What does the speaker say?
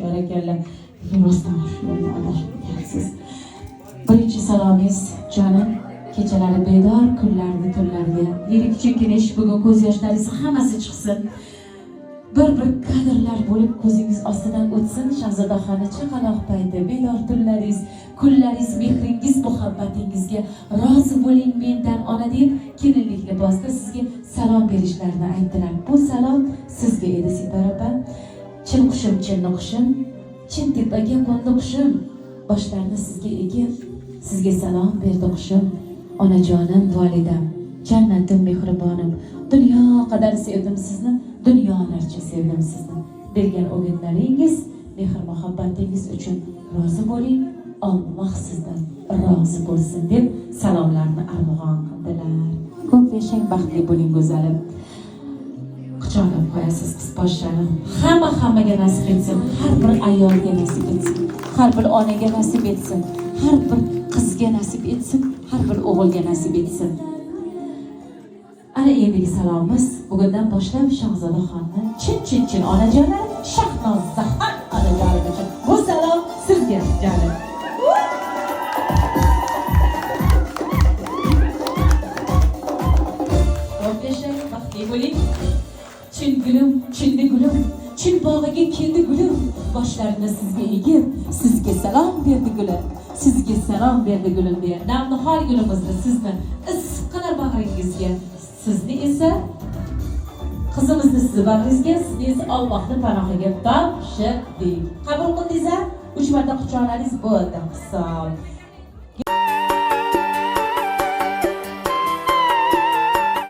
Barakallah. Rostdan xush adashibsiz. Birinchi salomingiz jonim, kechalari bedor, kunlarni tunlarga. Yirik chekinish, bugun ko'z yoshlaringiz hammasi chiqsin. Bir kadrlar bo'lib ko'zingiz ostidan o'tsin. Shahzodaxona chaqaloq payti, bedor tunlaringiz, kunlaringiz, mehringiz, muhabbatingizga rozi bo'ling mendan ona deb kelinlik libosida sizga salom berishlarini aytdilar. Bu salom sizga edi Sitara opa. Chin qushim, chinni qushim, chin tepaga qo'ndi qushim. Boshlarni sizga egib, sizga salom berdi qushim. Onajonim, volidam, jannatim, mehribonim. Dunyo qadar sevdim sizni, dunyolarcha sevdim sizni. Bergan o'ginlaringiz, mehr muhabbatingiz uchun rozi bo'ling. Alloh sizdan rozi bo'lsin deb salomlarni armag'on qildilar. Ko'p yashang, baxtli bo'ling go'zalim. Quchoqlab qo'yasiz qiz boshlarim. Hammaga nasib etsin, har bir ayolga nasib etsin, har bir onaga nasib etsin, har bir qizga nasib etsin, har bir o'g'ilga nasib etsin. Ana endigi salomimiz bugundan boshlab Shahzodaxonni chin onajonlar, Shahnoz Zahar onajonim uchun. Bu salom sizga, jonim. Ro'yashang, baxtli bo'ling. Chin gulim, chinni gulim, chin bog'iga keldi gulim. Boshlarini sizga egib, sizga salom berdi gulim. Sizga salom berdi gulim deya. Navnihol gulimizni sizni issiqqina bag'ringizga, sizni esa qizimizni sizni bag'ringizga, sizni esa Allohning panohiga topshirdik. Qabul qildingiz-a? 3 marta quchoqlaringiz bo'ldi hisob.